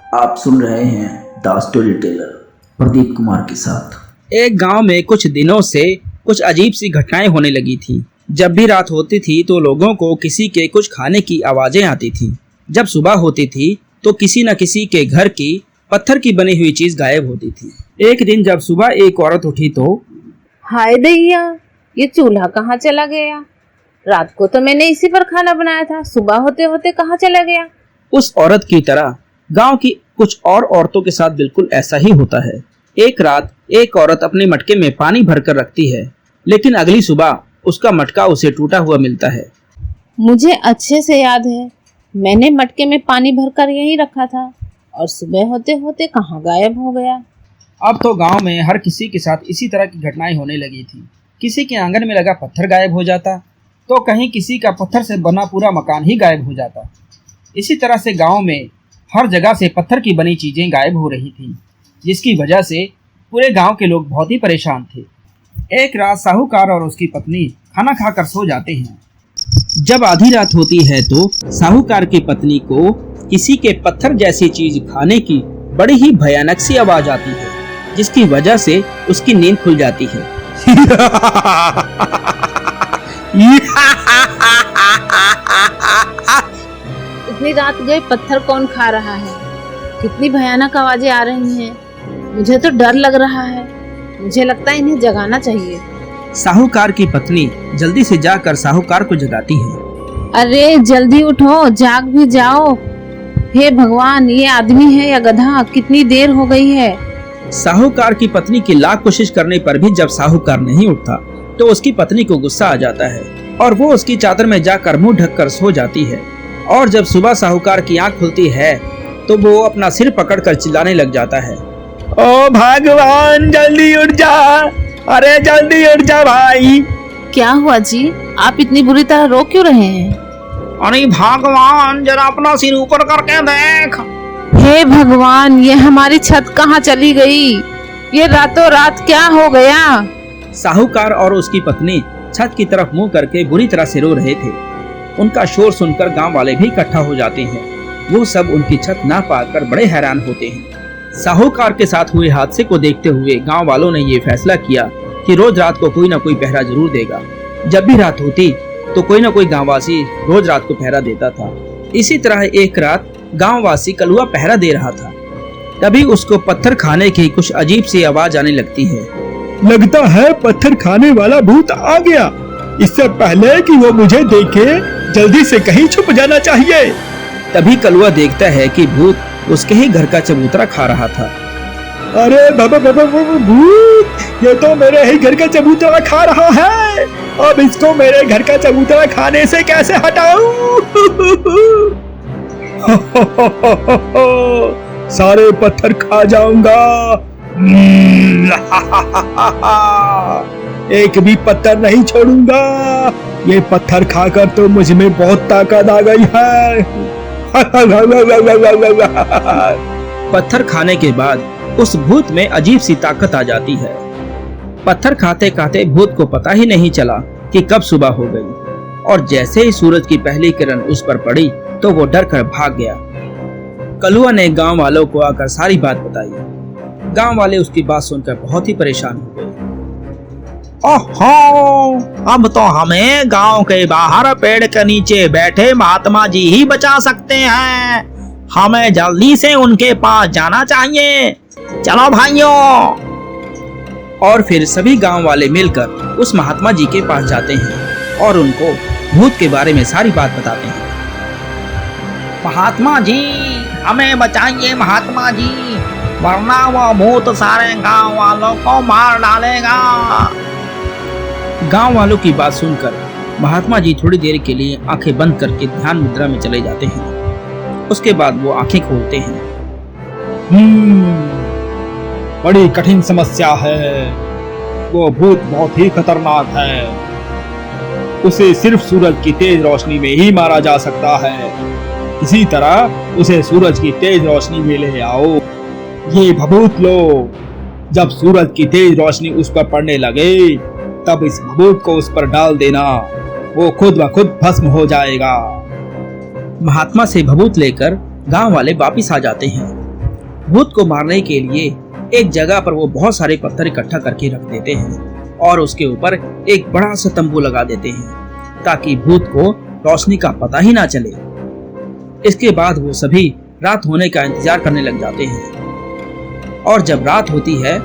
आप सुन रहे हैं the story teller Pradeep Kumar के साथ। एक गांव में कुछ दिनों से कुछ अजीब सी घटनाएं होने लगी थी। जब भी रात होती थी तो लोगों को किसी के कुछ खाने की आवाजें आती थी। जब सुबह होती थी तो किसी न किसी के घर की पत्थर की बनी हुई चीज गायब होती थी। एक दिन जब सुबह एक औरत उठी तो हाय दैया, ये चूल्हा कहाँ चला गया? रात को तो मैंने इसी पर खाना बनाया था, सुबह होते होते कहाँ चला गया? उस औरत की तरह गांव की कुछ और औरतों के साथ बिल्कुल ऐसा ही होता है। एक रात एक औरत अपने मटके में पानी भरकर रखती है, लेकिन अगली सुबह उसका मटका उसे टूटा हुआ मिलता है। मुझे अच्छे से याद है, मैंने मटके में पानी भरकर यहीं रखा था और सुबह होते होते कहाँ गायब हो गया। अब तो गांव में हर किसी के साथ इसी तरह की घटनाएं होने लगी थी। किसी के आंगन में लगा पत्थर गायब हो जाता, तो कहीं किसी का पत्थर से बना पूरा मकान ही गायब हो जाता। इसी तरह से गांव में हर जगह से पत्थर की बनी चीजें गायब हो रही थीं, जिसकी वजह से पूरे गांव के लोग बहुत ही परेशान थे। एक रात साहूकार और उसकी पत्नी खाना खाकर सो जाते हैं। जब आधी रात होती है तो साहूकार की पत्नी को किसी के पत्थर जैसी चीज खाने की बड़ी ही भयानक सी आवाज आती है, जिसकी वजह से उसकी नींद खुल जाती है। इतनी रात गए पत्थर कौन खा रहा है? कितनी भयानक आवाजें आ रही हैं। मुझे तो डर लग रहा है। मुझे लगता है इन्हें जगाना चाहिए। साहूकार की पत्नी जल्दी से जाकर साहूकार को जगाती है। अरे जल्दी उठो, जाग भी जाओ। हे भगवान, ये आदमी है या गधा? कितनी देर हो गई है। साहूकार की पत्नी की लाख कोशिश करने पर भी जब साहूकार नहीं उठता तो उसकी पत्नी को गुस्सा आ जाता है और वो उसकी चादर में जाकर मुंह ढककर सो जाती है। और जब सुबह साहूकार की आंख खुलती है तो वो अपना सिर पकड़कर चिल्लाने लग जाता है। ओ भगवान, जल्दी उठ जा, अरे जल्दी उठ जा भाई। क्या हुआ जी? आप इतनी बुरी तरह रो क्यों रहे हैं? अरे भगवान, जरा अपना सिर ऊपर करके देख। हे भगवान, ये हमारी छत कहाँ चली गई? ये रातों रात क्या हो गया? साहूकार और उसकी पत्नी छत की तरफ मुंह करके बुरी तरह से रो रहे थे। उनका शोर सुनकर गांव वाले भी इकट्ठा हो जाते हैं। वो सब उनकी छत ना पाकर बड़े हैरान होते हैं। साहूकार के साथ हुए हादसे को देखते हुए गांव वालों ने ये फैसला किया कि रोज रात को कोई ना कोई पहरा जरूर देगा। जब भी रात होती तो कोई ना कोई गांववासी रोज रात को पहरा देता था। इसी तरह एक रात गांववासी कलुआ पहरा दे रहा था। तभी उसको पत्थर खाने की कुछ अजीब सी आवाज आने लगती है। लगता है पत्थर खाने वाला भूत आ गया। इससे पहले कि वो मुझे देखे, जल्दी से कहीं छुप जाना चाहिए। तभी कलुआ देखता है कि भूत उसके ही घर का चबूतरा खा रहा था। अरे बाबा बाबा भूत, ये तो मेरे ही घर का चबूतरा खा रहा है। अब इसको मेरे घर का चबूतरा खाने से कैसे हटाऊं? सारे पत्थर खा जाऊंगा। एक भी पत्थर नहीं छोड़ूंगा। ये पत्थर खाकर तो मुझ में बहुत ताकत आ गई है। पत्थर खाने के बाद उस भूत में अजीब सी ताकत आ जाती है। पत्थर खाते खाते भूत को पता ही नहीं चला कि कब सुबह हो गई, और जैसे ही सूरज की पहली किरण उस पर पड़ी तो वो डर कर भाग गया। कलुआ ने गांव वालों को आकर सारी बात बताई। गांव वाले उसकी बात सुनकर बहुत ही परेशान हो गए। ओहो, अब तो हमें गांव के बाहर पेड़ के नीचे बैठे महात्मा जी ही बचा सकते हैं। हमें जल्दी से उनके पास जाना चाहिए। चलो भाइयों। और फिर सभी गांव वाले मिलकर उस महात्मा जी के पास जाते हैं और उनको भूत के बारे में सारी बात बताते हैं। महात्मा जी, हमें बचाइए महात्मा जी, वरना वो भूत सारे गांव वालों को मार डालेगा। गांव वालों की बात सुनकर महात्मा जी थोड़ी देर के लिए आंखें बंद करके ध्यान मुद्रा में चले जाते हैं। उसके बाद वो आंखें खोलते हैं। बड़ी कठिन समस्या है। वो भूत बहुत ही खतरनाक है। उसे सिर्फ सूरज की तेज रोशनी में ही मारा जा सकता है। इसी तरह उसे सूरज की तेज रोशनी में ले आओ। ये भभूत लो। जब सूरज की तेज रोशनी उस पर पड़ने लगे तब इस भभूत को उस पर डाल देना। वो खुद ब खुद भस्म हो जाएगा। महात्मा से भभूत लेकर गांव वाले वापिस आ जाते हैं भूत को मारने के लिए एक जगह पर वो बहुत सारे पत्थर इकट्ठा करके रख देते हैं और उसके ऊपर एक बड़ा सा तंबू लगा देते हैं ताकि भूत को रोशनी का पता ही ना चले। इसके बाद वो सभी रात होने का इंतजार करने लग जाते हैं और जब रात होती है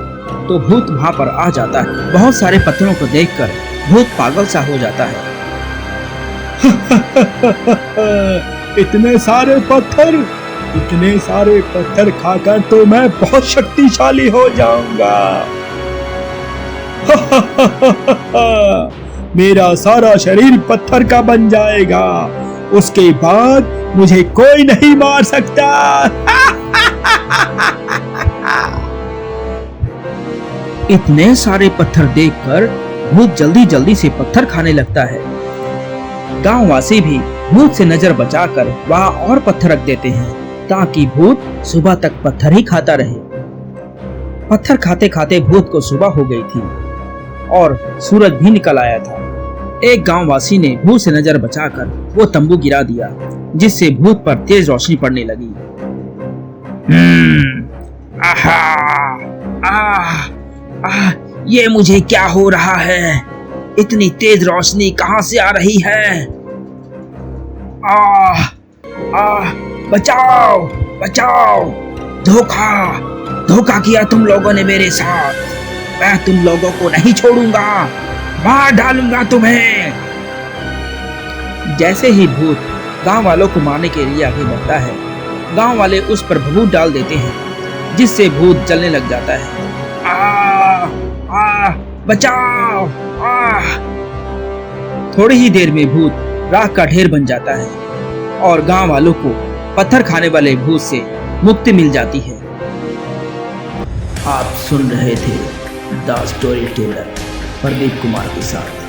तो भूत वहां पर आ जाता है। बहुत सारे पत्थरों को देखकर भूत पागल सा हो जाता है। इतने सारे पत्थर खाकर तो मैं बहुत शक्तिशाली हो जाऊंगा। मेरा सारा शरीर पत्थर का बन जाएगा, उसके बाद मुझे कोई नहीं मार सकता। इतने सारे पत्थर देखकर भूत जल्दी जल्दी से पत्थर खाने लगता है। गांववासी भी भूत से नजर बचाकर वहां और पत्थर रख देते हैं ताकि भूत सुबह तक पत्थर ही खाता रहे। पत्थर खाते खाते भूत को सुबह हो गई थी और सूरज भी निकल आया था। एक गांववासी ने भूत से नजर बचाकर वो तंबू गिरा दिया जिससे भूत पर तेज रोशनी पड़ने लगी। ये मुझे क्या हो रहा है? इतनी तेज रोशनी कहां से आ रही है? बचाओ बचाओ! धोखा किया तुम लोगों ने मेरे साथ। मैं तुम लोगों को नहीं छोड़ूंगा, मार डालूंगा तुम्हें। जैसे ही भूत गांव वालों को मारने के लिए आगे बढ़ता है, गांव वाले उस पर भभूत डाल देते हैं जिससे भूत जलने लग जाता है। बचाओ! थोड़ी ही देर में भूत राख का ढेर बन जाता है और गांव वालों को पत्थर खाने वाले भूत से मुक्ति मिल जाती है। आप सुन रहे थे the story teller Pradeep Kumar के साथ।